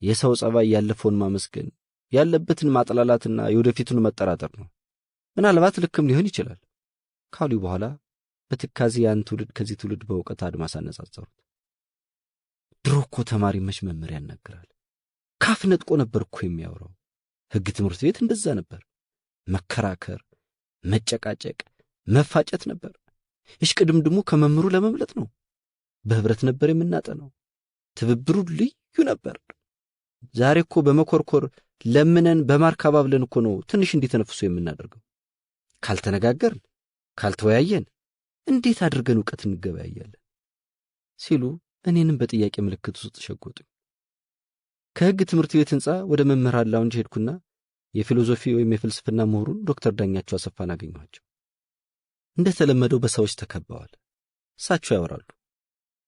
የሰው ጸባይ ያለፈውን ማመስገን ያለበትን ማጥላላትና የወደፊቱን መጠራጠር ነው። ምናልባት ልክም ሊሆን ይችላል ካሉ በኋላ በትካዜ ያን ትውልድ ከዚህ ትውልድ በእውቀት አድማስ አነጻጸሩት። ድሮ እኮ ተማሪ መች መምህር ያናግራል? ካፍ ነጥቆ ነበር እኮ የሚያወራው። ሕግ ትምህርት ቤት እንደዛ ነበር። መከራከር፣ መጨቃጨቅ፣ መፋጨት ነበር። እሽቅድምድሙ ከመምህሩ ለመምለጥ ነው። በህብረት ነበር የምናጠነው። ትብብሩ ልዩ ነበር። ዛሬ እኮ በመኮርኮር ለምነን በማርካባ ብለን እኮ ነው ትንሽ እንዲተነፍሱ የምናደርገው። ካልተነጋገርን፣ ካልተወያየን እንዴት አድርገን ዕውቀት እንገበያያለን? ሲሉ እኔንም በጥያቄ ምልክት ውስጥ ሸጎጡኝ። ከሕግ ትምህርት ቤት ሕንጻ ወደ መምህራን ላውንጅ ሄድኩና የፊሎሶፊ ወይም የፍልስፍና ምሁሩን ዶክተር ዳኛቸው አሰፋን አገኘኋቸው። እንደተለመደው በሰዎች ተከበዋል። እሳቸው ያወራሉ።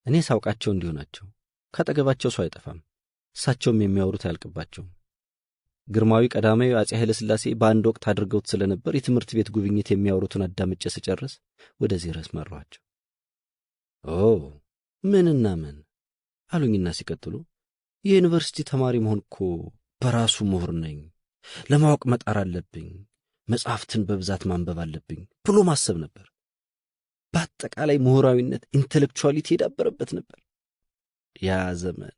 እኔ ሳውቃቸው እንዲሆናቸው ካጠገባቸው ሰው አይጠፋም። እሳቸውም የሚያወሩት አያልቅባቸውም። ግርማዊ ቀዳማዊ አጼ ኃይለ ሥላሴ በአንድ ወቅት አድርገውት ስለነበር የትምህርት ቤት ጉብኝት የሚያወሩትን አዳምጬ ስጨርስ ወደዚህ ርዕስ መራኋቸው። ምንና ምን አሉኝና ሲቀጥሉ የዩኒቨርሲቲ ተማሪ መሆን እኮ በራሱ ምሁር ነኝ፣ ለማወቅ መጣር አለብኝ፣ መጽሐፍትን በብዛት ማንበብ አለብኝ ብሎ ማሰብ ነበር። በአጠቃላይ ምሁራዊነት ኢንተሌክቹዋሊቲ የዳበረበት ነበር። ያ ዘመን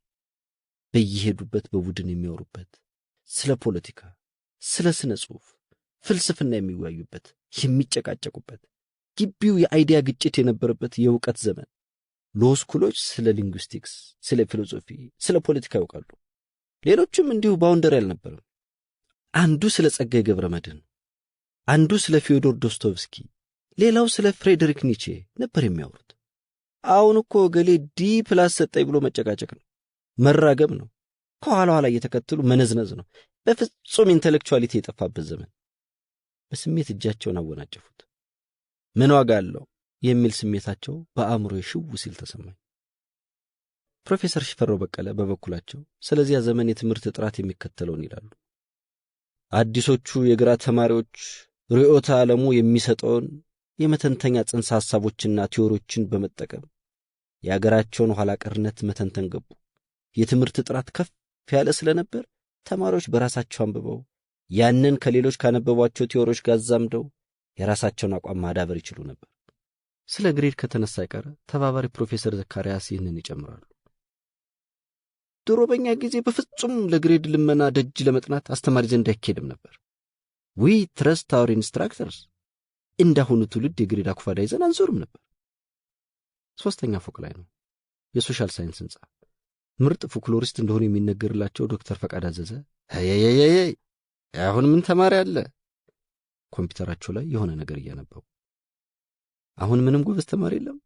በየሄዱበት በቡድን የሚያወሩበት፣ ስለ ፖለቲካ፣ ስለ ስነ ጽሑፍ፣ ፍልስፍና የሚወያዩበት፣ የሚጨቃጨቁበት፣ ግቢው የአይዲያ ግጭት የነበረበት የእውቀት ዘመን። ሎስኩሎች ስለ ሊንጉስቲክስ፣ ስለ ፊሎሶፊ፣ ስለ ፖለቲካ ያውቃሉ። ሌሎችም እንዲሁ ባውንደሪ አልነበረም። አንዱ ስለ ጸጋዬ ገብረ መድኅን፣ አንዱ ስለ ፊዮዶር ዶስቶቭስኪ፣ ሌላው ስለ ፍሬድሪክ ኒቼ ነበር የሚያወሩት። አሁን እኮ ገሌ ዲ+ ሰጠኝ ብሎ መጨቃጨቅ ነው፣ መራገብ ነው፣ ከኋላ ኋላ እየተከተሉ መነዝነዝ ነው። በፍጹም ኢንተሌክቹዋሊቲ የጠፋበት ዘመን። በስሜት እጃቸውን አወናጨፉት። ምን ዋጋ አለው የሚል ስሜታቸው በአእምሮ ሽው ሲል ተሰማኝ። ፕሮፌሰር ሽፈራው በቀለ በበኩላቸው ስለዚያ ዘመን የትምህርት ጥራት የሚከተለውን ይላሉ። አዲሶቹ የግራ ተማሪዎች ርዕዮተ ዓለሙ የሚሰጠውን የመተንተኛ ጽንሰ ሐሳቦችና ቲዎሪዎችን በመጠቀም የአገራቸውን ኋላ ቀርነት መተንተን ገቡ። የትምህርት ጥራት ከፍ ያለ ስለነበር ተማሪዎች በራሳቸው አንብበው ያንን ከሌሎች ካነበቧቸው ቲዎሪዎች ጋር አዛምደው የራሳቸውን አቋም ማዳበር ይችሉ ነበር። ስለ ግሬድ ከተነሳ አይቀር ተባባሪ ፕሮፌሰር ዘካርያስ ይህንን ይጨምራሉ። ድሮ በእኛ ጊዜ በፍጹም ለግሬድ ልመና ደጅ ለመጥናት አስተማሪ ዘንድ አይኬድም ነበር። ዊ ትረስት አወር ኢንስትራክተርስ። እንዳሁኑ ትውልድ የግሬድ አኩፋዳ ይዘን አንዞርም ነበር። 3ኛ ፎቅ ላይ ነው የሶሻል ሳይንስ ሕንጻ። ምርጥ ፎክሎሪስት እንደሆኑ የሚነገርላቸው ዶክተር ፈቃድ አዘዘ አሁን ምን ተማሪ አለ? ኮምፒውተራቸው ላይ የሆነ ነገር እያነበቡ አሁን ምንም ጎበዝ ተማሪ የለም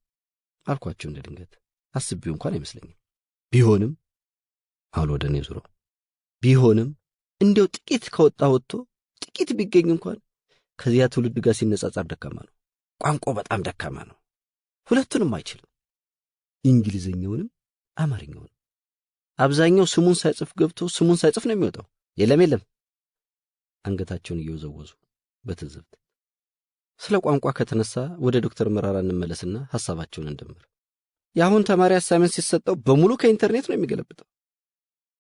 አልኳቸው። እንደ ድንገት አስቤው እንኳን አይመስለኝም። ቢሆንም አሉ ወደ እኔ ዙረው፣ ቢሆንም እንዲያው ጥቂት ከወጣ ወጥቶ ጥቂት ቢገኝ እንኳን ከዚያ ትውልድ ጋር ሲነጻጸር ደካማ ነው። ቋንቋው በጣም ደካማ ነው። ሁለቱንም አይችልም፣ እንግሊዘኛውንም አማርኛውንም። አብዛኛው ስሙን ሳይጽፍ ገብቶ ስሙን ሳይጽፍ ነው የሚወጣው። የለም አንገታቸውን እየወዘወዙ በትዝብት። ስለ ቋንቋ ከተነሳ ወደ ዶክተር መራራ እንመለስና ሐሳባቸውን እንደምር። የአሁን ተማሪ አሳይመንት ሲሰጠው በሙሉ ከኢንተርኔት ነው የሚገለብጠው።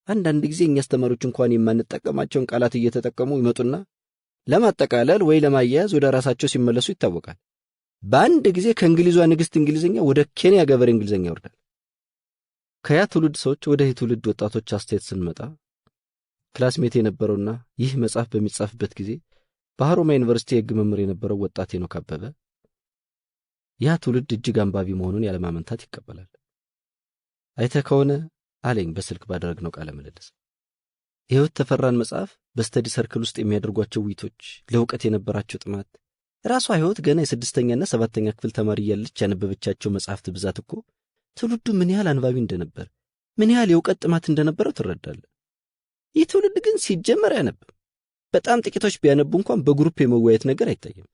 አንዳንድ ጊዜ እኛ አስተማሪዎች እንኳን የማንጠቀማቸውን ቃላት እየተጠቀሙ ይመጡና ለማጠቃለል ወይ ለማያያዝ ወደ ራሳቸው ሲመለሱ ይታወቃል። በአንድ ጊዜ ከእንግሊዟ ንግሥት እንግሊዝኛ ወደ ኬንያ ገበሬ እንግሊዝኛ ይወርዳል። ከያ ትውልድ ሰዎች ወደ ትውልድ ወጣቶች አስተያየት ስንመጣ ክላስሜት የነበረውና ይህ መጽሐፍ በሚጻፍበት ጊዜ በሐሮማያ ዩኒቨርሲቲ የሕግ መምህር የነበረው ወጣት ሄኖክ አበበ ያ ትውልድ እጅግ አንባቢ መሆኑን ያለማመንታት ይቀበላል። አይተህ ከሆነ አለኝ በስልክ ባደረግነው ቃለ ምልልስ፣ የሕይወት ተፈራን መጽሐፍ በስተዲ ሰርክል ውስጥ የሚያደርጓቸው ውይይቶች፣ ለእውቀት የነበራቸው ጥማት፣ ራሷ ሕይወት ገና የ6ኛና 7ኛ ክፍል ተማሪ እያለች ያነበበቻቸው መጽሐፍት ብዛት እኮ ትውልዱ ምን ያህል አንባቢ እንደነበር፣ ምን ያህል የእውቀት ጥማት እንደነበረው ትረዳለህ። ይህ ትውልድ ግን ሲጀመር አያነብም። በጣም ጥቂቶች ቢያነቡ እንኳን በግሩፕ የመወያየት ነገር አይታይም።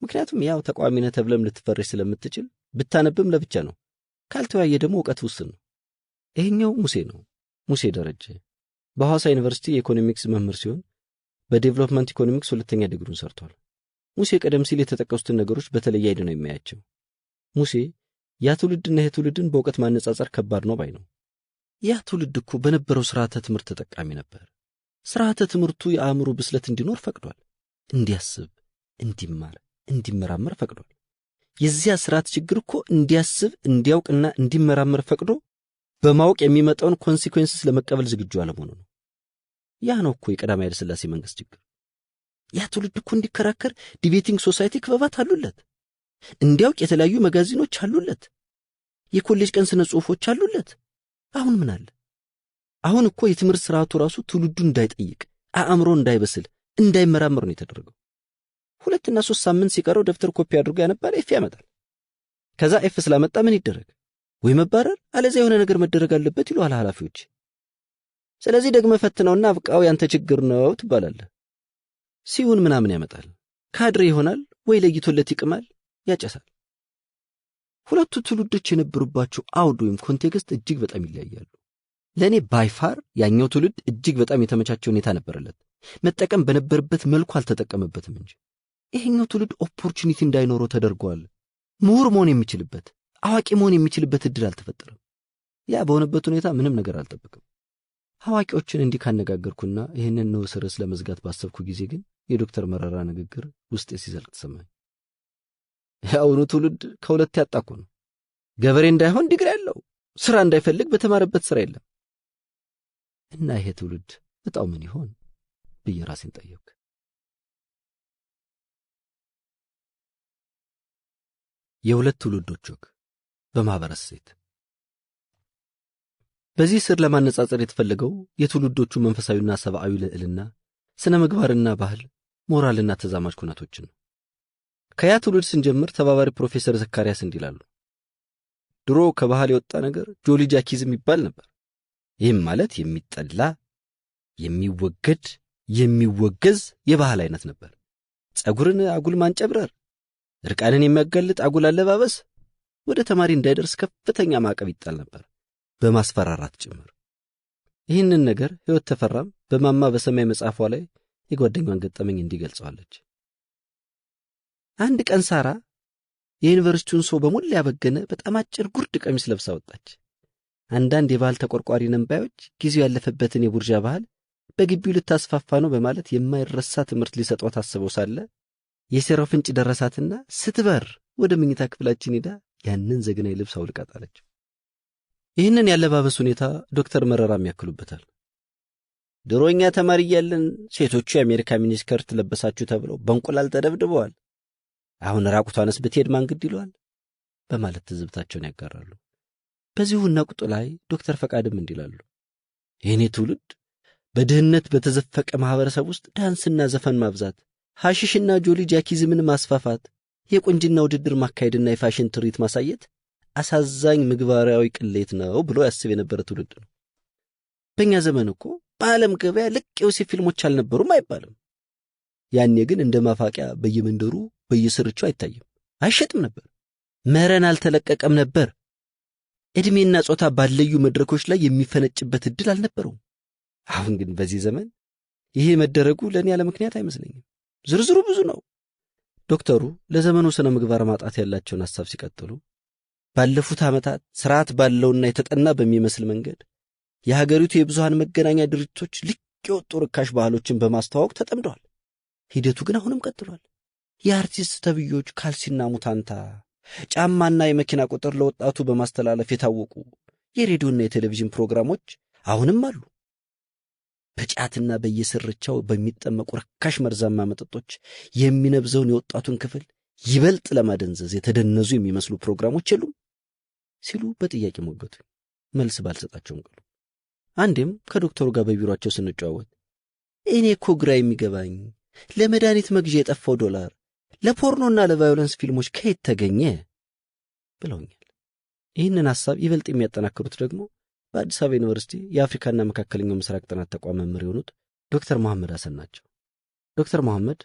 ምክንያቱም ያው ተቋሚነ ተብለም ልትፈረሽ ስለምትችል ብታነብም ለብቻ ነው። ካልተወያየ ደግሞ ዕውቀት ውስን ነው። ይሄኛው ሙሴ ነው። ሙሴ ደረጀ በሐዋሳ ዩኒቨርሲቲ የኢኮኖሚክስ መምህር ሲሆን በዴቨሎፕመንት ኢኮኖሚክስ 2ኛ ዲግሪውን ሰርቷል። ሙሴ ቀደም ሲል የተጠቀሱትን ነገሮች በተለየ አይደል ነው የሚያያቸው። ሙሴ ያ ትውልድና ይሄ ትውልድን በእውቀት ማነጻጸር ከባድ ነው ባይ ነው። ያ ትውልድ እኮ በነበረው ስርዓተ ትምህርት ተጠቃሚ ነበር። ስርዓተ ትምህርቱ የአእምሮ ብስለት እንዲኖር ፈቅዷል። እንዲያስብ፣ እንዲማር፣ እንዲመራመር ፈቅዷል። የዚያ ስርዓት ችግር እኮ እንዲያስብ፣ እንዲያውቅና እንዲመራመር ፈቅዶ በማወቅ የሚመጣውን ኮንሲኩዌንስስ ለመቀበል ዝግጁ አለመሆኑ ነው። ያ ነው እኮ የቀዳማዊ ኃይለ ሥላሴ መንግስት ችግር። ያ ትውልድ እኮ እንዲከራከር ዲቤቲንግ ሶሳይቲ ክበባት አሉለት፣ እንዲያውቅ የተለያዩ መጋዚኖች አሉለት፣ የኮሌጅ ቀን ስነ ጽሑፎች አሉለት። አሁን ምን አለ? አሁን እኮ የትምህርት ስርዓቱ ራሱ ትውልዱ እንዳይጠይቅ፣ አእምሮ እንዳይበስል፣ እንዳይመራመር ነው የተደረገው። 2 እና 3 ሳምንት ሲቀረው ደብተር ኮፒ አድርጎ ያነባል፣ ኤፍ ያመጣል። ከዛ ኤፍ ስላመጣ ምን ይደረግ? ወይ መባረር፣ አለዚያ የሆነ ነገር መደረግ አለበት ይሉሃል ኃላፊዎች። ስለዚህ ደግመህ ፈትነውና አብቃው፣ ያንተ ችግር ነው ትባላለህ። ሲሆን ምናምን ያመጣል፣ ካድሬ ይሆናል፣ ወይ ለይቶለት ይቅማል፣ ያጨሳል። ሁለቱ ትውልዶች የነበሩባቸው አውድ ወይም ኮንቴክስት እጅግ በጣም ይለያያሉ። ለእኔ ባይፋር ያኛው ትውልድ እጅግ በጣም የተመቻቸ ሁኔታ ነበረለት። መጠቀም በነበረበት መልኩ አልተጠቀመበትም እንጂ። ይሄኛው ትውልድ ኦፖርቹኒቲ እንዳይኖረው ተደርጓል። ምሁር መሆን የሚችልበት፣ አዋቂ መሆን የሚችልበት እድል አልተፈጠረም። ያ በሆነበት ሁኔታ ምንም ነገር አልጠበቅም። አዋቂዎችን እንዲህ ካነጋገርኩና ይህንን ንዑስ ርዕስ ለመዝጋት ባሰብኩ ጊዜ ግን የዶክተር መረራ ንግግር ውስጤ ሲዘልቅ ተሰማኝ። የአሁኑ ትውልድ ከሁለት ያጣኩ ነው። ገበሬ እንዳይሆን ዲግሪ ያለው፣ ስራ እንዳይፈልግ በተማረበት ስራ የለም። እና ይሄ ትውልድ እጣው ምን ይሆን ብዬ ራሴን ጠየቅኩ። የሁለት ትውልዶች ወግ በማህበረ እሴት። በዚህ ስር ለማነጻጸር የተፈለገው የትውልዶቹ መንፈሳዊና ሰብአዊ ልዕልና፣ ስነ ምግባርና ባህል፣ ሞራልና ተዛማጅ ኩነቶችን ነው። ከያ ትውልድ ስንጀምር ተባባሪ ፕሮፌሰር ዘካርያስ እንዲላሉ፣ ድሮ ከባህል የወጣ ነገር ጆሊ ጃኪዝም ይባል ነበር። ይህም ማለት የሚጠላ፣ የሚወገድ፣ የሚወገዝ የባህል አይነት ነበር። ጸጉርን አጉል ማንጨብረር፣ እርቃንን የሚያጋልጥ አጉል አለባበስ ወደ ተማሪ እንዳይደርስ ከፍተኛ ማዕቀብ ይጣል ነበር፣ በማስፈራራት ጭምር። ይህንን ነገር ሕይወት ተፈራም በማማ በሰማይ መጽሐፏ ላይ የጓደኛዋን ገጠመኝ እንዲገልጸዋለች። አንድ ቀን ሳራ የዩኒቨርሲቲውን ሰው በሞላ ያበገነ በጣም አጭር ጉርድ ቀሚስ ለብሳ ወጣች። አንዳንድ የባህል ተቆርቋሪ ነንባዮች ጊዜው ያለፈበትን የቡርዣ ባህል በግቢው ልታስፋፋ ነው በማለት የማይረሳ ትምህርት ሊሰጧት አስበው ሳለ የሴራው ፍንጭ ደረሳትና ስትበር ወደ መኝታ ክፍላችን ሄዳ ያንን ዘግናይ ልብስ አውልቃ ጣለችው። ይህንን ያለባበስ ሁኔታ ዶክተር መረራም ያክሉበታል። ድሮኛ ተማሪ እያለን ሴቶቹ የአሜሪካ ሚኒስከርት ለበሳችሁ ተብለው በእንቁላል ተደብድበዋል። አሁን ራቁቷንስ ብትሄድ ማን ግድ ይለዋል በማለት ትዝብታቸውን ያጋራሉ። በዚሁ ነቁጡ ላይ ዶክተር ፈቃድም እንዲላሉ፣ የኔ ትውልድ በድህነት በተዘፈቀ ማህበረሰብ ውስጥ ዳንስና ዘፈን ማብዛት፣ ሐሽሽና ጆሊ ጃኪዝምን ማስፋፋት፣ የቁንጅና ውድድር ማካሄድና የፋሽን ትርኢት ማሳየት አሳዛኝ ምግባራዊ ቅሌት ነው ብሎ ያስብ የነበረ ትውልድ ነው። በእኛ ዘመን እኮ በዓለም ገበያ ልቅ የወሲብ ፊልሞች አልነበሩም አይባልም። ያኔ ግን እንደ ማፋቂያ በየመንደሩ በየስርቻው አይታይም፣ አይሸጥም ነበር። መረን አልተለቀቀም ነበር። ዕድሜና ጾታ ባለዩ መድረኮች ላይ የሚፈነጭበት ዕድል አልነበረውም። አሁን ግን በዚህ ዘመን ይሄ መደረጉ ለእኔ ያለ ምክንያት አይመስለኝም። ዝርዝሩ ብዙ ነው። ዶክተሩ ለዘመኑ ስነ ምግባር ማጣት ያላቸውን ሐሳብ ሲቀጥሉ፣ ባለፉት ዓመታት ስርዓት ባለውና የተጠና በሚመስል መንገድ የሀገሪቱ የብዙሃን መገናኛ ድርጅቶች ልቅ የወጡ ርካሽ ባህሎችን በማስተዋወቅ ተጠምደዋል። ሂደቱ ግን አሁንም ቀጥሏል። የአርቲስት ተብዮች ካልሲና ሙታንታ፣ ጫማና የመኪና ቁጥር ለወጣቱ በማስተላለፍ የታወቁ የሬዲዮና የቴሌቪዥን ፕሮግራሞች አሁንም አሉ። በጫትና በየስርቻው በሚጠመቁ ርካሽ መርዛማ መጠጦች የሚነብዘውን የወጣቱን ክፍል ይበልጥ ለማደንዘዝ የተደነዙ የሚመስሉ ፕሮግራሞች የሉም ሲሉ በጥያቄ ሞገቱ። መልስ ባልሰጣቸውም ቀሉ። አንዴም ከዶክተሩ ጋር በቢሮአቸው ስንጨዋወት እኔ እኮ ግራ የሚገባኝ ለመድኃኒት መግዣ የጠፋው ዶላር ለፖርኖና ለቫዮለንስ ፊልሞች ከየት ተገኘ ብለውኛል። ይህንን ሐሳብ ይበልጥ የሚያጠናክሩት ደግሞ በአዲስ አበባ ዩኒቨርሲቲ የአፍሪካና መካከለኛው ምስራቅ ጥናት ተቋም መምህር የሆኑት ዶክተር መሐመድ ሐሰን ናቸው። ዶክተር መሐመድ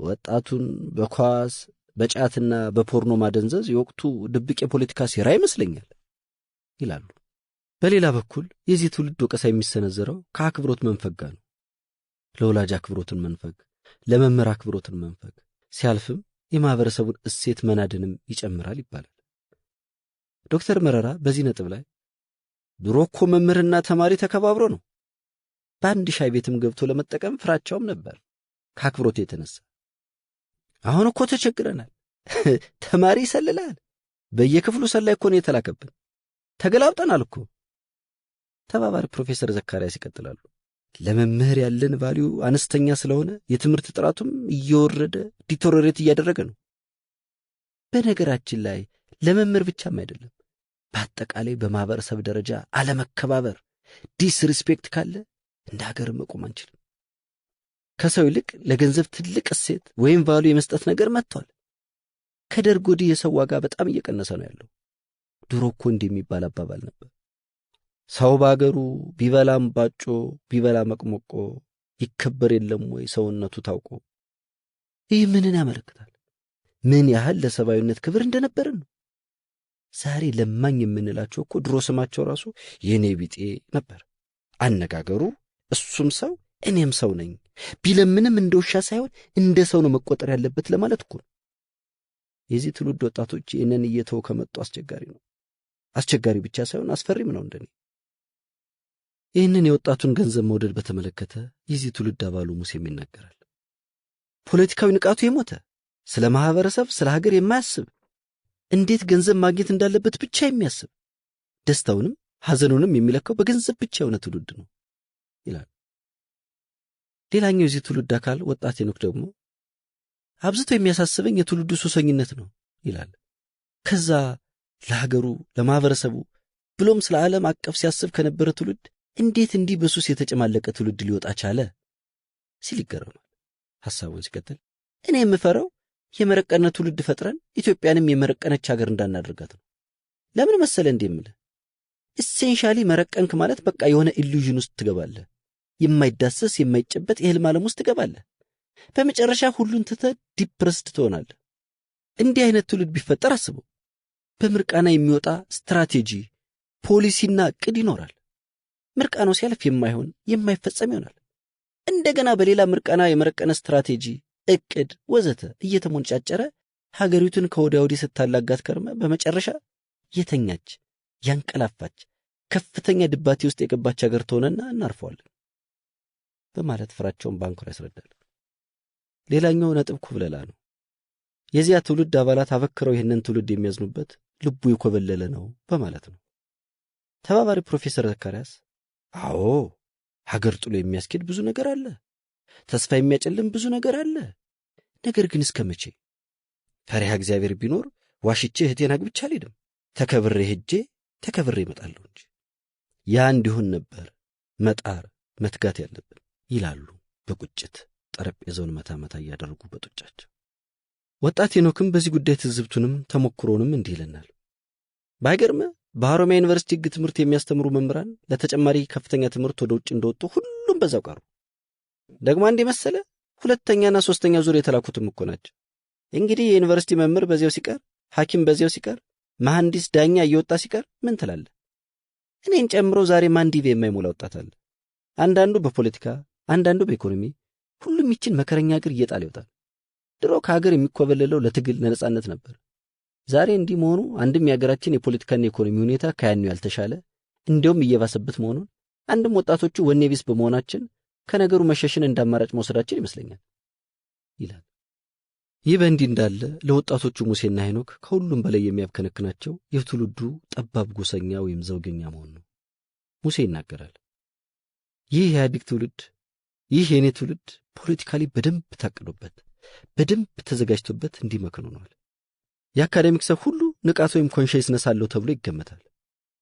ወጣቱን በኳስ በጫትና በፖርኖ ማደንዘዝ የወቅቱ ድብቅ የፖለቲካ ሴራ ይመስለኛል ይላሉ። በሌላ በኩል የዚህ ትውልድ ወቀሳ የሚሰነዘረው ከአክብሮት መንፈግ ጋር ነው። ለወላጅ አክብሮትን መንፈግ፣ ለመምህር አክብሮትን መንፈግ፣ ሲያልፍም የማህበረሰቡን እሴት መናድንም ይጨምራል ይባላል። ዶክተር መረራ በዚህ ነጥብ ላይ ድሮ እኮ መምህርና ተማሪ ተከባብሮ ነው። በአንድ ሻይ ቤትም ገብቶ ለመጠቀም ፍራቻውም ነበር ከአክብሮት የተነሳ። አሁን እኮ ተቸግረናል። ተማሪ ይሰልላል። በየክፍሉ ሰላይ እኮ ነው የተላከብን። ተገላብጠናል እኮ። ተባባሪ ፕሮፌሰር ዘካርያስ ይቀጥላሉ። ለመምህር ያለን ቫልዩ አነስተኛ ስለሆነ የትምህርት ጥራቱም እየወረደ ዲቶሬት እያደረገ ነው። በነገራችን ላይ ለመምህር ብቻም አይደለም፣ በአጠቃላይ በማህበረሰብ ደረጃ አለመከባበር፣ ዲስሪስፔክት ካለ እንደ ሀገር መቆም አንችልም። ከሰው ይልቅ ለገንዘብ ትልቅ እሴት ወይም ቫልዩ የመስጠት ነገር መጥቷል። ከደርግ ወዲህ የሰው ዋጋ በጣም እየቀነሰ ነው ያለው። ድሮ እኮ እንዲህ የሚባል አባባል ነበር፣ ሰው በአገሩ ቢበላም ባጮ ቢበላ መቅሞቆ ይከበር የለም ወይ ሰውነቱ ታውቆ። ይህ ምንን ያመለክታል? ምን ያህል ለሰብአዊነት ክብር እንደነበርን ነው። ዛሬ ለማኝ የምንላቸው እኮ ድሮ ስማቸው ራሱ የኔ ቢጤ ነበር። አነጋገሩ እሱም ሰው እኔም ሰው ነኝ ቢለምንም እንደ ውሻ ሳይሆን እንደ ሰው ነው መቆጠር ያለበት ለማለት እኮ ነው። የዚህ ትውልድ ወጣቶች ይህንን እየተው ከመጡ አስቸጋሪ ነው። አስቸጋሪ ብቻ ሳይሆን አስፈሪም ነው እንደኔ። ይህንን የወጣቱን ገንዘብ መውደድ በተመለከተ የዚህ ትውልድ አባሉ ሙሴም ይናገራል። ፖለቲካዊ ንቃቱ የሞተ፣ ስለ ማህበረሰብ ስለ ሀገር የማያስብ፣ እንዴት ገንዘብ ማግኘት እንዳለበት ብቻ የሚያስብ፣ ደስታውንም ሐዘኑንም የሚለካው በገንዘብ ብቻ የሆነ ትውልድ ነው ይላል። ሌላኛው የዚህ ትውልድ አካል ወጣት ሄኖክ ደግሞ አብዝቶ የሚያሳስበኝ የትውልዱ ሱሰኝነት ነው ይላል። ከዛ ለሀገሩ ለማህበረሰቡ ብሎም ስለ ዓለም አቀፍ ሲያስብ ከነበረ ትውልድ እንዴት እንዲህ በሱስ የተጨማለቀ ትውልድ ሊወጣ ቻለ ሲል ይገረማል። ሐሳቡን ሲቀጥል እኔ የምፈራው የመረቀነ ትውልድ ፈጥረን ኢትዮጵያንም የመረቀነች ሀገር እንዳናደርጋት ነው። ለምን መሰለ እንደምልህ ኢሴንሻሊ መረቀንክ ማለት በቃ የሆነ ኢሉዥን ውስጥ ትገባለህ። የማይዳሰስ የማይጨበጥ የህልም ዓለም ውስጥ ትገባለህ። በመጨረሻ ሁሉን ትተህ ዲፕረስድ ትሆናለህ። እንዲህ አይነት ትውልድ ቢፈጠር አስበው። በምርቃና የሚወጣ ስትራቴጂ ፖሊሲና ዕቅድ ይኖራል። ምርቃናው ሲያልፍ የማይሆን የማይፈጸም ይሆናል። እንደገና በሌላ ምርቃና የመረቀነ ስትራቴጂ ዕቅድ ወዘተ እየተሞንጫጨረ ሀገሪቱን ከወዲያ ወዲህ ስታላጋት ከርመ በመጨረሻ የተኛች ያንቀላፋች ከፍተኛ ድባቴ ውስጥ የገባች ሀገር ትሆነና እናርፈዋለን በማለት ፍራቸውን ባንኩር ያስረዳል። ሌላኛው ነጥብ ኩብለላ ነው። የዚያ ትውልድ አባላት አበክረው ይህንን ትውልድ የሚያዝኑበት ልቡ ይኮበለለ ነው በማለት ነው። ተባባሪ ፕሮፌሰር ዘካርያስ አዎ ሀገር ጥሎ የሚያስኬድ ብዙ ነገር አለ፣ ተስፋ የሚያጨልም ብዙ ነገር አለ። ነገር ግን እስከ መቼ? ፈሪሃ እግዚአብሔር ቢኖር ዋሽቼ እህቴን አግብቼ አልሄድም፣ ተከብሬ ሄጄ ተከብሬ እመጣለሁ እንጂ። ያ እንዲሆን ነበር መጣር መትጋት ያለብን ይላሉ በቁጭት ጠረጴዛውን መታ መታ እያደረጉ በጡጫቸው። ወጣት ሄኖክም በዚህ ጉዳይ ትዝብቱንም ተሞክሮንም እንዲህ ይለናል። ባይገርም በሐሮማያ ዩኒቨርሲቲ ሕግ ትምህርት የሚያስተምሩ መምህራን ለተጨማሪ ከፍተኛ ትምህርት ወደ ውጭ እንደወጡ ሁሉም በዛው ቀሩ። ደግሞ አንድ መሰለ ሁለተኛና ሶስተኛ ዙር የተላኩትም እኮ ናቸው። እንግዲህ የዩኒቨርሲቲ መምህር በዚያው ሲቀር፣ ሐኪም በዚያው ሲቀር፣ መሐንዲስ ዳኛ እየወጣ ሲቀር ምን ትላለህ? እኔን ጨምሮ ዛሬ ማንዲቬ የማይሞላ ወጣት አለ። አንዳንዱ በፖለቲካ አንዳንዱ በኢኮኖሚ፣ ሁሉም ይችን መከረኛ ሀገር እየጣለ ይወጣል። ድሮ ከሀገር የሚኮበለለው ለትግል ለነጻነት ነበር። ዛሬ እንዲህ መሆኑ አንድም የሀገራችን የፖለቲካና የኢኮኖሚ ሁኔታ ከያኔው ያልተሻለ እንዲያውም እየባሰበት መሆኑን፣ አንድም ወጣቶቹ ወኔ ቢስ በመሆናችን ከነገሩ መሸሽን እንዳማራጭ መውሰዳችን ይመስለኛል ይላል። ይህ በእንዲህ እንዳለ ለወጣቶቹ ሙሴና ሄኖክ ከሁሉም በላይ የሚያብከነክናቸው የትውልዱ ጠባብ ጎሰኛ ወይም ዘውገኛ መሆን ነው። ሙሴ ይናገራል። ይህ የኢህአዴግ ትውልድ፣ ይህ የኔ ትውልድ ፖለቲካሊ በደንብ ታቅዶበት በደንብ ተዘጋጅቶበት እንዲመክኑ ነዋል። የአካዳሚክ ሰው ሁሉ ንቃት ወይም ኮንሽስነስ አለው ተብሎ ይገመታል።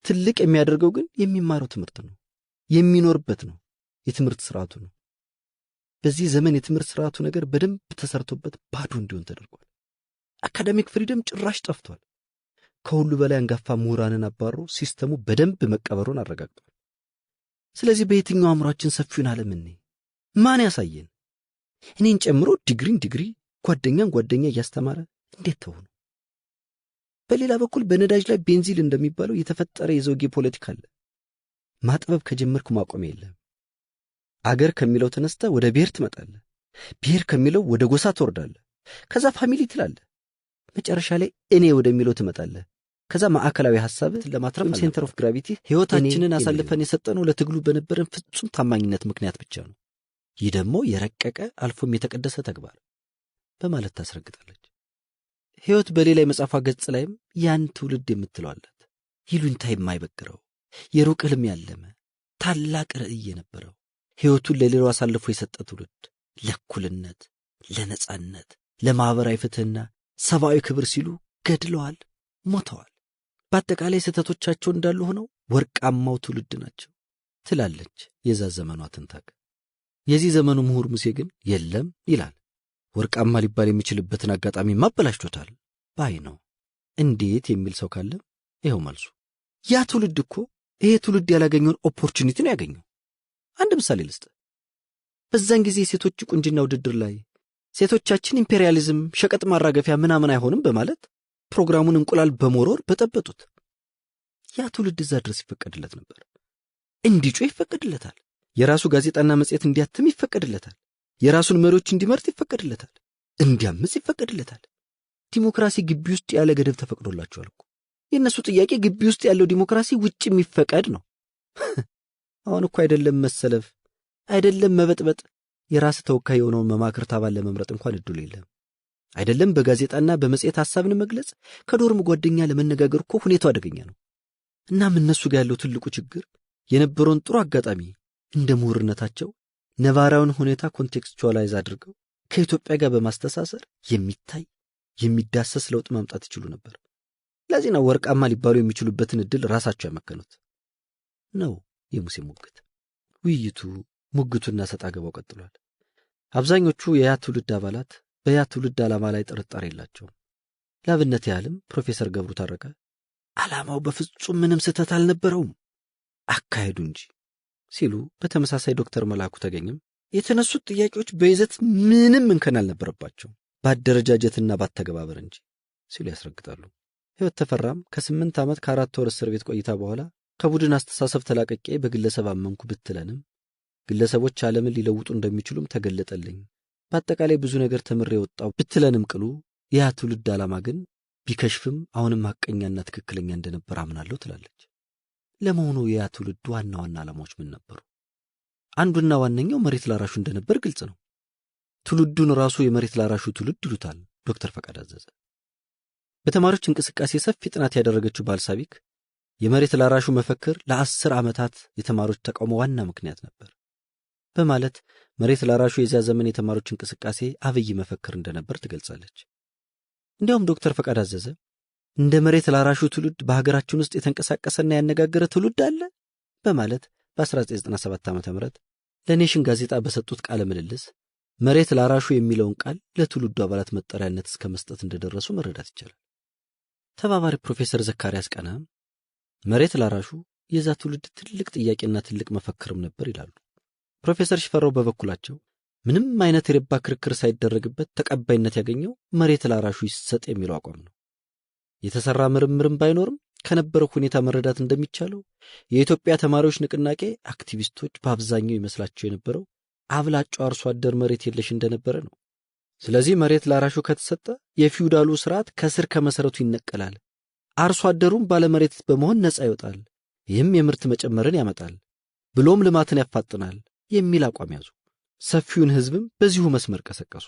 ትልቅ የሚያደርገው ግን የሚማረው ትምህርት ነው፣ የሚኖርበት ነው፣ የትምህርት ስርዓቱ ነው። በዚህ ዘመን የትምህርት ስርዓቱ ነገር በደንብ ተሰርቶበት ባዶ እንዲሆን ተደርጓል። አካዳሚክ ፍሪደም ጭራሽ ጠፍቷል። ከሁሉ በላይ አንጋፋ ምሁራንን አባሮ ሲስተሙ በደንብ መቀበሩን አረጋግጧል። ስለዚህ በየትኛው አእምሯችን ሰፊውን ዓለም ማን ያሳየን? እኔን ጨምሮ ዲግሪ ጓደኛን ጓደኛ እያስተማረ እንዴት ተሆነ? በሌላ በኩል በነዳጅ ላይ ቤንዚል እንደሚባለው የተፈጠረ የዘውጌ ፖለቲካ አለ። ማጥበብ ከጀመርኩ ማቆም የለም። አገር ከሚለው ተነስተ ወደ ብሔር ትመጣለህ፣ ብሔር ከሚለው ወደ ጎሳ ትወርዳለህ፣ ከዛ ፋሚሊ ትላለህ፣ መጨረሻ ላይ እኔ ወደሚለው ትመጣለህ፣ ከዛ ማዕከላዊ ሐሳብ ለማትረፍ ሴንተር ኦፍ ግራቪቲ ሕይወታችንን አሳልፈን የሰጠነው ለትግሉ በነበረን ፍጹም ታማኝነት ምክንያት ብቻ ነው። ይህ ደግሞ የረቀቀ አልፎም የተቀደሰ ተግባር በማለት ታስረግጣለች። ሕይወት በሌላ የመጽሐፏ ገጽ ላይም ያን ትውልድ የምትለዋላት ይሉኝታ የማይበግረው የሩቅ ሕልም ያለመ ታላቅ ራዕይ የነበረው ሕይወቱን ለሌላው አሳልፎ የሰጠ ትውልድ ለእኩልነት፣ ለነጻነት፣ ለማኅበራዊ ፍትሕና ሰብአዊ ክብር ሲሉ ገድለዋል፣ ሞተዋል። በአጠቃላይ ስህተቶቻቸው እንዳሉ ሆነው ወርቃማው ትውልድ ናቸው ትላለች የዛ ዘመኗ ትንታግ። የዚህ ዘመኑ ምሁር ሙሴ ግን የለም ይላል። ወርቃማ ሊባል የሚችልበትን አጋጣሚ ማበላሽቶታል ባይ ነው። እንዴት የሚል ሰው ካለ ይኸው መልሱ። ያ ትውልድ እኮ ይሄ ትውልድ ያላገኘውን ኦፖርቹኒቲ ነው ያገኘው። አንድ ምሳሌ ልስጥ። በዛን ጊዜ ሴቶች ቁንጅና ውድድር ላይ ሴቶቻችን ኢምፔሪያሊዝም ሸቀጥ ማራገፊያ ምናምን አይሆንም በማለት ፕሮግራሙን እንቁላል በመወርወር በጠበጡት። ያ ትውልድ እዛ ድረስ ይፈቀድለት ነበር። እንዲጮህ ይፈቀድለታል። የራሱ ጋዜጣና መጽሔት እንዲያትም ይፈቀድለታል። የራሱን መሪዎች እንዲመርጥ ይፈቀድለታል። እንዲያምጽ ይፈቀድለታል። ዲሞክራሲ ግቢ ውስጥ ያለ ገደብ ተፈቅዶላቸዋል እኮ። የእነሱ ጥያቄ ግቢ ውስጥ ያለው ዲሞክራሲ ውጭ የሚፈቀድ ነው። አሁን እኮ አይደለም መሰለፍ፣ አይደለም መበጥበጥ፣ የራስ ተወካይ የሆነውን መማክርት አባል ለመምረጥ እንኳን እድሉ የለም። አይደለም በጋዜጣና በመጽሔት ሐሳብን መግለጽ፣ ከዶርም ጓደኛ ለመነጋገር እኮ ሁኔታው አደገኛ ነው። እናም እነሱ ጋር ያለው ትልቁ ችግር የነበረውን ጥሩ አጋጣሚ እንደ ምሁርነታቸው ነባራውን ሁኔታ ኮንቴክስቹዋላይዝ አድርገው ከኢትዮጵያ ጋር በማስተሳሰር የሚታይ የሚዳሰስ ለውጥ ማምጣት ይችሉ ነበር። ለዚህ ነው ወርቃማ ሊባሉ የሚችሉበትን እድል ራሳቸው ያመከኑት ነው የሙሴ ሙግት። ውይይቱ ሙግቱና ሰጣ ገባው ቀጥሏል። አብዛኞቹ የያ ትውልድ አባላት በያ ትውልድ ዓላማ ላይ ጥርጣሬ የላቸውም። ለአብነት ያህልም ፕሮፌሰር ገብሩ ታረቀ ዓላማው በፍጹም ምንም ስህተት አልነበረውም አካሄዱ እንጂ ሲሉ፣ በተመሳሳይ ዶክተር መላኩ ተገኘም የተነሱት ጥያቄዎች በይዘት ምንም እንከን አልነበረባቸው በአደረጃጀትና ባተገባበር እንጂ ሲሉ ያስረግጣሉ። ሕይወት ተፈራም ከ8 ዓመት ከ4 ወር እስር ቤት ቆይታ በኋላ ከቡድን አስተሳሰብ ተላቀቄ በግለሰብ አመንኩ ብትለንም ግለሰቦች ዓለምን ሊለውጡ እንደሚችሉም ተገለጠልኝ፣ በአጠቃላይ ብዙ ነገር ተምሬ ወጣው ብትለንም ቅሉ ያ ትውልድ ዓላማ ግን ቢከሽፍም አሁንም ሐቀኛና ትክክለኛ እንደነበር አምናለሁ ትላለች። ለመሆኑ ያ ትውልድ ዋና ዋና ዓላማዎች ምን ነበሩ? አንዱና ዋነኛው መሬት ላራሹ እንደነበር ግልጽ ነው። ትውልዱን ራሱ የመሬት ላራሹ ትውልድ ይሉታል ዶክተር ፈቃድ አዘዘ። በተማሪዎች እንቅስቃሴ ሰፊ ጥናት ያደረገችው ባልሳቢክ የመሬት ላራሹ መፈክር ለ10 ዓመታት የተማሪዎች ተቃውሞ ዋና ምክንያት ነበር በማለት መሬት ላራሹ የዚያ ዘመን የተማሪዎች እንቅስቃሴ አብይ መፈክር እንደነበር ትገልጻለች። እንዲያውም ዶክተር ፈቃድ አዘዘ እንደ መሬት ላራሹ ትውልድ በሀገራችን ውስጥ የተንቀሳቀሰና ያነጋገረ ትውልድ አለ በማለት በ1997 ዓ.ም ለኔሽን ጋዜጣ በሰጡት ቃለ ምልልስ መሬት ላራሹ የሚለውን ቃል ለትውልዱ አባላት መጠሪያነት እስከ መስጠት እንደደረሱ መረዳት ይቻላል። ተባባሪ ፕሮፌሰር ዘካርያስ ቀና መሬት ላራሹ የዛ ትውልድ ትልቅ ጥያቄና ትልቅ መፈክርም ነበር ይላሉ። ፕሮፌሰር ሽፈራው በበኩላቸው ምንም አይነት የረባ ክርክር ሳይደረግበት ተቀባይነት ያገኘው መሬት ላራሹ ይሰጥ የሚለው አቋም ነው። የተሰራ ምርምርም ባይኖርም ከነበረው ሁኔታ መረዳት እንደሚቻለው የኢትዮጵያ ተማሪዎች ንቅናቄ አክቲቪስቶች በአብዛኛው ይመስላቸው የነበረው አብላጫው አርሶ አደር መሬት የለሽ እንደነበረ ነው። ስለዚህ መሬት ላራሹ ከተሰጠ የፊውዳሉ ስርዓት ከስር ከመሰረቱ ይነቀላል፣ አርሶ አደሩም ባለመሬት በመሆን ነፃ ይወጣል፣ ይህም የምርት መጨመርን ያመጣል ብሎም ልማትን ያፋጥናል የሚል አቋም ያዙ። ሰፊውን ህዝብም በዚሁ መስመር ቀሰቀሱ።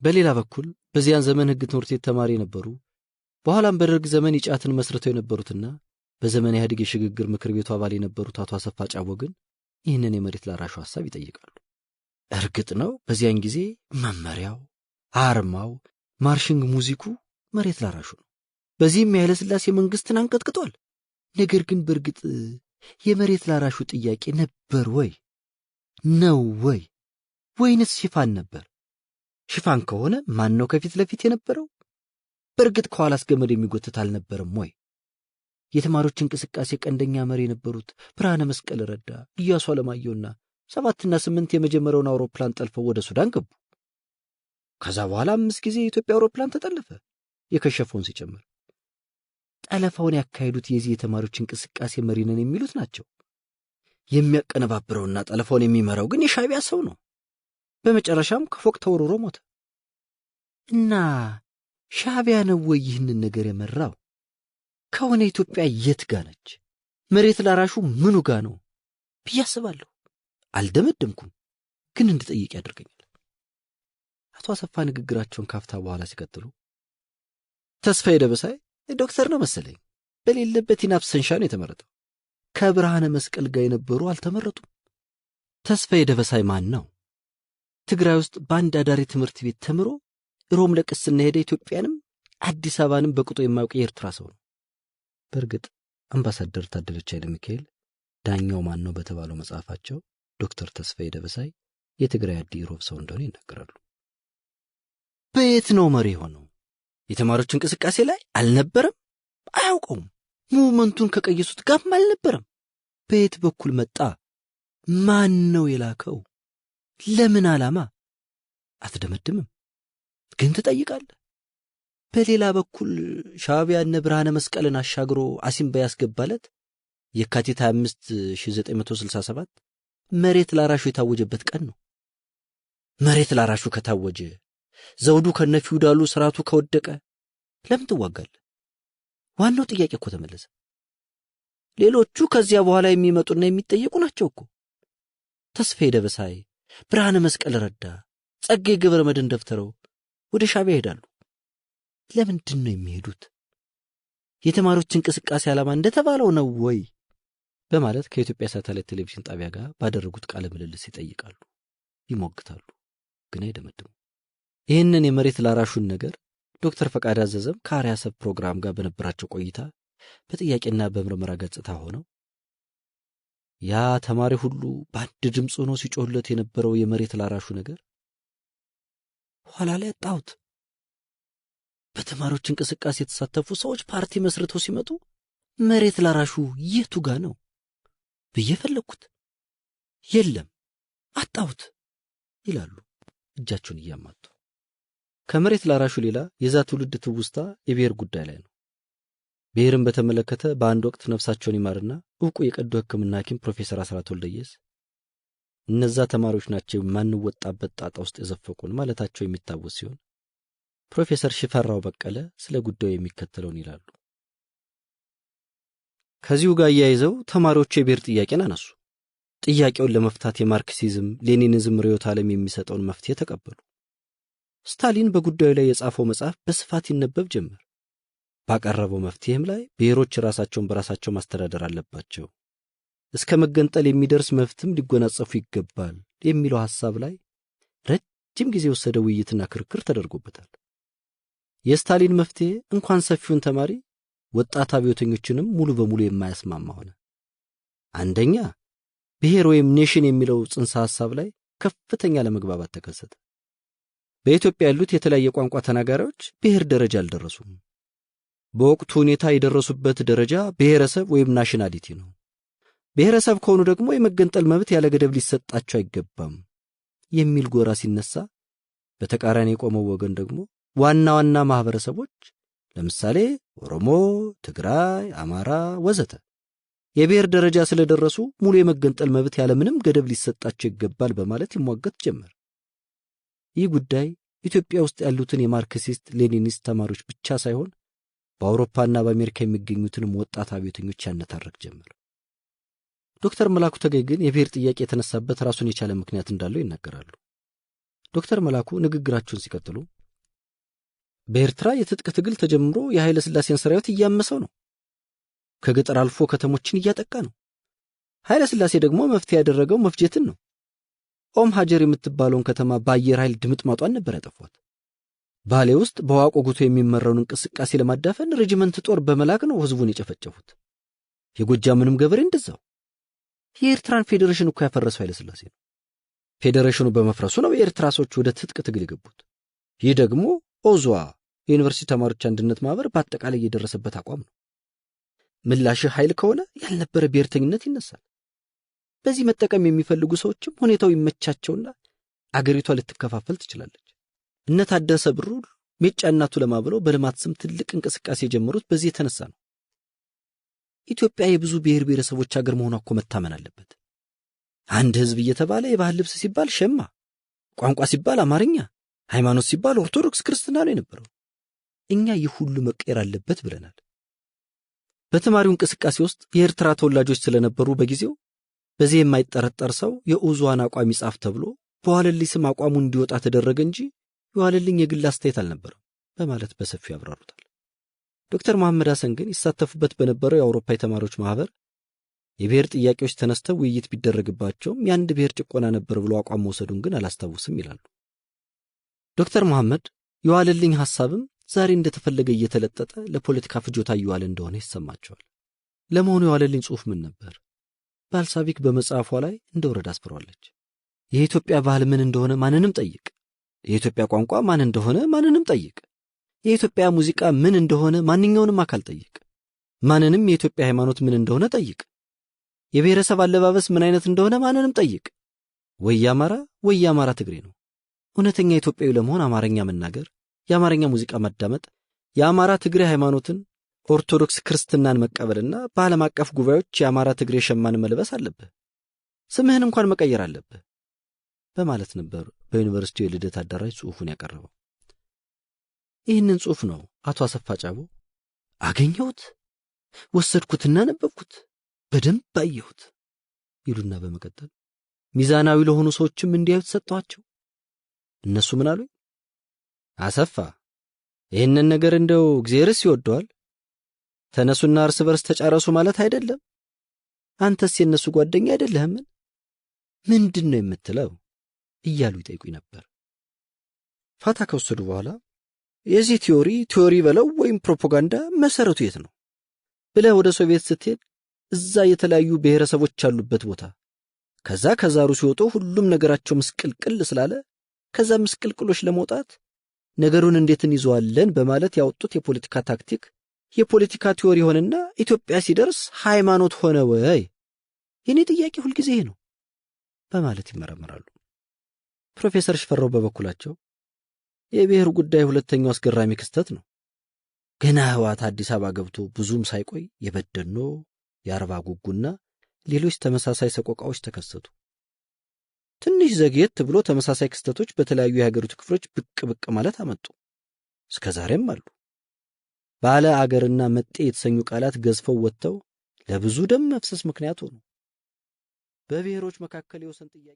በሌላ በኩል በዚያን ዘመን ህግ ትምህርት ቤት ተማሪ የነበሩ በኋላም በደርግ ዘመን ይጫትን መስርተው የነበሩትና በዘመን ኢህአዴግ የሽግግር ምክር ቤቱ አባል የነበሩት አቶ አሰፋ ጫቦ ግን ይህንን የመሬት ላራሹ ሐሳብ ይጠይቃሉ። እርግጥ ነው በዚያን ጊዜ መመሪያው፣ አርማው፣ ማርሽንግ ሙዚኩ መሬት ላራሹ ነው። በዚህም የኃይለ ሥላሴ መንግስትን አንቀጥቅጧል። ነገር ግን በእርግጥ የመሬት ላራሹ ጥያቄ ነበር ወይ? ነው ወይ? ወይንስ ሽፋን ነበር? ሽፋን ከሆነ ማን ነው ከፊት ለፊት የነበረው? በእርግጥ ከኋላስ ገመድ የሚጎትት አልነበረም ወይ? የተማሪዎች እንቅስቃሴ ቀንደኛ መሪ የነበሩት ብርሃነ መስቀል ረዳ፣ ኢያሱ አለማየሁና 7 እና 8 የመጀመሪያውን አውሮፕላን ጠልፈው ወደ ሱዳን ገቡ። ከዛ በኋላ 5 ጊዜ የኢትዮጵያ አውሮፕላን ተጠለፈ፣ የከሸፈውን ሲጨምር። ጠለፋውን ያካሄዱት የዚህ የተማሪዎች እንቅስቃሴ መሪ ነን የሚሉት ናቸው። የሚያቀነባብረውና ጠለፋውን የሚመራው ግን የሻዕቢያ ሰው ነው። በመጨረሻም ከፎቅ ተወርውሮ ሞተ። እና ሻዕቢያ ነው ወይ ይህንን ነገር የመራው? ከሆነ ኢትዮጵያ የት ጋ ነች? መሬት ላራሹ ምኑ ጋ ነው ብዬ አስባለሁ። አልደመደምኩም፣ ግን እንድጠይቅ ያደርገኛል። አቶ አሰፋ ንግግራቸውን ካፍታ በኋላ ሲቀጥሉ ተስፋዬ ደበሳይ ዶክተር ነው መሰለኝ፣ በሌለበት ኢናብሰንሻ ነው የተመረጠው። ከብርሃነ መስቀል ጋር የነበሩ አልተመረጡም። ተስፋዬ ደበሳይ ማን ነው? ትግራይ ውስጥ በአንድ አዳሪ ትምህርት ቤት ተምሮ ሮም ለቅስና ሄደ ኢትዮጵያንም አዲስ አበባንም በቅጡ የማያውቅ የኤርትራ ሰው ነው። በእርግጥ አምባሳደር ታደለች ኃይለ ሚካኤል ዳኛው ማን ነው በተባለው መጽሐፋቸው ዶክተር ተስፋዬ ደበሳይ የትግራይ አዲ ሮብ ሰው እንደሆነ ይናገራሉ። በየት ነው መሪ ሆነው? የተማሪዎች እንቅስቃሴ ላይ አልነበረም፣ አያውቀውም። ሙቭመንቱን ከቀየሱት ጋርም አልነበረም። በየት በኩል መጣ? ማን ነው የላከው? ለምን ዓላማ? አትደመድምም፣ ግን ትጠይቃለህ። በሌላ በኩል ሻዕቢያ እነ ብርሃነ መስቀልን አሻግሮ አሲምባ ያስገባለት የካቲት 25 1967 መሬት ላራሹ የታወጀበት ቀን ነው። መሬት ላራሹ ከታወጀ ዘውዱ ከነፊውዳሉ ስርዓቱ ከወደቀ ለምን ትዋጋለህ? ዋናው ጥያቄ እኮ ተመለሰ። ሌሎቹ ከዚያ በኋላ የሚመጡና የሚጠየቁ ናቸው እኮ። ተስፋዬ ደበሳይ፣ ብርሃነ መስቀል ረዳ፣ ጸጋዬ ገብረ መድኅን ደብተረው ወደ ሻዕቢያ ይሄዳሉ። ለምንድን ነው የሚሄዱት? የተማሪዎች እንቅስቃሴ ዓላማ እንደተባለው ነው ወይ? በማለት ከኢትዮጵያ ሳተላይት ቴሌቪዥን ጣቢያ ጋር ባደረጉት ቃለ ምልልስ ይጠይቃሉ፣ ይሞግታሉ፣ ግን አይደመድሙ። ይህንን የመሬት ላራሹን ነገር ዶክተር ፈቃድ አዘዘም ከአርያ ሰብ ፕሮግራም ጋር በነበራቸው ቆይታ በጥያቄና በምርመራ ገጽታ ሆነው ያ ተማሪ ሁሉ በአንድ ድምፅ ሆኖ ሲጮህለት የነበረው የመሬት ላራሹ ነገር ኋላ ላይ አጣሁት። በተማሪዎች እንቅስቃሴ የተሳተፉ ሰዎች ፓርቲ መስርተው ሲመጡ መሬት ላራሹ የቱ ጋ ነው ብዬ ፈለግኩት። የለም አጣሁት ይላሉ እጃቸውን እያማቱ። ከመሬት ላራሹ ሌላ የዛ ትውልድ ትውስታ የብሔር ጉዳይ ላይ ነው። ብሔርን በተመለከተ በአንድ ወቅት ነፍሳቸውን ይማርና ዕውቁ የቀዶ ሕክምና ሐኪም ፕሮፌሰር አስራት ወልደየስ እነዛ ተማሪዎች ናቸው ማንወጣበት ጣጣ ውስጥ የዘፈቁን ማለታቸው የሚታወስ ሲሆን ፕሮፌሰር ሽፈራው በቀለ ስለ ጉዳዩ የሚከተለውን ይላሉ። ከዚሁ ጋር ያይዘው ተማሪዎቹ የብሔር ጥያቄን አነሱ። ጥያቄውን ለመፍታት የማርክሲዝም ሌኒኒዝም ርዕዮተ ዓለም የሚሰጠውን መፍትሄ ተቀበሉ። ስታሊን በጉዳዩ ላይ የጻፈው መጽሐፍ በስፋት ይነበብ ጀመር። ባቀረበው መፍትሄም ላይ ብሔሮች ራሳቸውን በራሳቸው ማስተዳደር አለባቸው፣ እስከ መገንጠል የሚደርስ መብትም ሊጎናጸፉ ይገባል የሚለው ሐሳብ ላይ ረጅም ጊዜ የወሰደ ውይይትና ክርክር ተደርጎበታል። የስታሊን መፍትሄ እንኳን ሰፊውን ተማሪ ወጣት አብዮተኞችንም ሙሉ በሙሉ የማያስማማ ሆነ። አንደኛ ብሔር ወይም ኔሽን የሚለው ጽንሰ ሐሳብ ላይ ከፍተኛ ለመግባባት ተከሰተ። በኢትዮጵያ ያሉት የተለያየ ቋንቋ ተናጋሪዎች ብሔር ደረጃ አልደረሱም። በወቅቱ ሁኔታ የደረሱበት ደረጃ ብሔረሰብ ወይም ናሽናሊቲ ነው። ብሔረሰብ ከሆኑ ደግሞ የመገንጠል መብት ያለ ገደብ ሊሰጣቸው አይገባም የሚል ጎራ ሲነሳ፣ በተቃራኒ የቆመው ወገን ደግሞ ዋና ዋና ማህበረሰቦች ለምሳሌ ኦሮሞ፣ ትግራይ፣ አማራ ወዘተ የብሔር ደረጃ ስለደረሱ ሙሉ የመገንጠል መብት ያለ ምንም ገደብ ሊሰጣቸው ይገባል በማለት ይሟገት ጀመር። ይህ ጉዳይ ኢትዮጵያ ውስጥ ያሉትን የማርክሲስት ሌኒኒስት ተማሪዎች ብቻ ሳይሆን በአውሮፓና በአሜሪካ የሚገኙትንም ወጣት አብዮተኞች ያነታረክ ጀመር። ዶክተር መላኩ ተገኝ ግን የብሔር ጥያቄ የተነሳበት ራሱን የቻለ ምክንያት እንዳለው ይናገራሉ። ዶክተር መላኩ ንግግራቸውን ሲቀጥሉ በኤርትራ የትጥቅ ትግል ተጀምሮ የኃይለ ሥላሴን ሰራዊት እያመሰው ነው። ከገጠር አልፎ ከተሞችን እያጠቃ ነው። ኃይለ ሥላሴ ደግሞ መፍትሄ ያደረገው መፍጀትን ነው። ኦም ሀጀር የምትባለውን ከተማ በአየር ኃይል ድምጥማጧን ነበር ያጠፏት። ባሌ ውስጥ በዋቆ ጉቶ የሚመራውን እንቅስቃሴ ለማዳፈን ሬጂመንት ጦር በመላክ ነው ህዝቡን የጨፈጨፉት። የጎጃምንም ገበሬ እንደዛው። የኤርትራን ፌዴሬሽን እኮ ያፈረሰው ኃይለ ሥላሴ ነው። ፌዴሬሽኑ በመፍረሱ ነው የኤርትራ ሰዎች ወደ ትጥቅ ትግል የገቡት። ይህ ደግሞ ኦዝዋ የዩኒቨርሲቲ ተማሪዎች አንድነት ማህበር በአጠቃላይ የደረሰበት አቋም ነው። ምላሽ ኃይል ከሆነ ያልነበረ ብሔርተኝነት ይነሳል። በዚህ መጠቀም የሚፈልጉ ሰዎችም ሁኔታው ይመቻቸውና አገሪቷ ልትከፋፈል ትችላለች። እነ ታደሰ ብሩ ሜጫናቱ ለማብለው በልማት ስም ትልቅ እንቅስቃሴ የጀመሩት በዚህ የተነሳ ነው። ኢትዮጵያ የብዙ ብሔር ብሔረሰቦች ሀገር መሆኗ እኮ መታመን አለበት። አንድ ህዝብ እየተባለ የባህል ልብስ ሲባል ሸማ፣ ቋንቋ ሲባል አማርኛ፣ ሃይማኖት ሲባል ኦርቶዶክስ ክርስትና ነው የነበረው። እኛ ይህ ሁሉ መቀየር አለበት ብለናል። በተማሪው እንቅስቃሴ ውስጥ የኤርትራ ተወላጆች ስለነበሩ በጊዜው በዚህ የማይጠረጠር ሰው የኡዙዋን አቋም ይጻፍ ተብሎ በዋለልኝ ስም አቋሙ እንዲወጣ ተደረገ እንጂ የዋለልኝ የግል አስተያየት አልነበረም በማለት በሰፊው ያብራሩታል። ዶክተር መሐመድ ሐሰን ግን ይሳተፉበት በነበረው የአውሮፓ የተማሪዎች ማህበር የብሔር ጥያቄዎች ተነስተው ውይይት ቢደረግባቸውም የአንድ ብሔር ጭቆና ነበር ብሎ አቋም መውሰዱን ግን አላስታውስም ይላሉ። ዶክተር መሐመድ የዋለልኝ ሐሳብም ዛሬ እንደተፈለገ እየተለጠጠ ለፖለቲካ ፍጆታ እየዋለ እንደሆነ ይሰማቸዋል። ለመሆኑ የዋለልኝ ጽሑፍ ምን ነበር? ባልሳቢክ በመጽሐፏ ላይ እንደወረደ አስፍሯለች። የኢትዮጵያ ባህል ምን እንደሆነ ማንንም ጠይቅ፣ የኢትዮጵያ ቋንቋ ማን እንደሆነ ማንንም ጠይቅ፣ የኢትዮጵያ ሙዚቃ ምን እንደሆነ ማንኛውንም አካል ጠይቅ፣ ማንንም የኢትዮጵያ ሃይማኖት ምን እንደሆነ ጠይቅ፣ የብሔረሰብ አለባበስ ምን አይነት እንደሆነ ማንንም ጠይቅ። ወይ አማራ ትግሬ ነው። እውነተኛ ኢትዮጵያዊ ለመሆን አማርኛ መናገር፣ የአማርኛ ሙዚቃ ማዳመጥ፣ የአማራ ትግሬ ሃይማኖትን ኦርቶዶክስ ክርስትናን መቀበልና በዓለም አቀፍ ጉባኤዎች የአማራ ትግሬ ሸማን መልበስ አለብህ፣ ስምህን እንኳን መቀየር አለብህ በማለት ነበር በዩኒቨርሲቲው የልደት አዳራሽ ጽሑፉን ያቀረበው። ይህንን ጽሑፍ ነው አቶ አሰፋ ጫቦ አገኘሁት፣ ወሰድኩትና ነበብኩት፣ በደንብ አየሁት ይሉና በመቀጠል ሚዛናዊ ለሆኑ ሰዎችም እንዲያዩት ሰጠኋቸው። እነሱ ምን አሉኝ? አሰፋ ይህንን ነገር እንደው እግዚአብሔርስ ይወደዋል፣ ተነሱና እርስ በርስ ተጫረሱ ማለት አይደለም። አንተስ የነሱ ጓደኛ አይደለህምን? ምንድን ነው የምትለው እያሉ ይጠይቁኝ ነበር። ፋታ ከወሰዱ በኋላ የዚህ ቲዮሪ በለው ወይም ፕሮፓጋንዳ መሰረቱ የት ነው ብለህ ወደ ሶቪየት ስትሄድ እዛ የተለያዩ ብሔረሰቦች ያሉበት ቦታ ከዛሩ ሲወጡ ሁሉም ነገራቸው ምስቅልቅል ስላለ ከዛ ምስቅልቅሎች ለመውጣት ነገሩን እንዴት እንይዘዋለን በማለት ያወጡት የፖለቲካ ታክቲክ የፖለቲካ ቲዮሪ ሆነና ኢትዮጵያ ሲደርስ ሃይማኖት ሆነ ወይ? የኔ ጥያቄ ሁልጊዜ ነው በማለት ይመረመራሉ። ፕሮፌሰር ሽፈራው በበኩላቸው የብሔር ጉዳይ ሁለተኛው አስገራሚ ክስተት ነው። ገና ህወሓት አዲስ አበባ ገብቶ ብዙም ሳይቆይ የበደኖ የአርባ ጉጉና ሌሎች ተመሳሳይ ሰቆቃዎች ተከሰቱ። ትንሽ ዘግየት ብሎ ተመሳሳይ ክስተቶች በተለያዩ የሀገሪቱ ክፍሎች ብቅ ማለት አመጡ። እስከዛሬም አሉ። ባለ አገርና መጤ የተሰኙ ቃላት ገዝፈው ወጥተው ለብዙ ደም መፍሰስ ምክንያት ሆኑ። በብሔሮች መካከል የወሰን ጥያቄ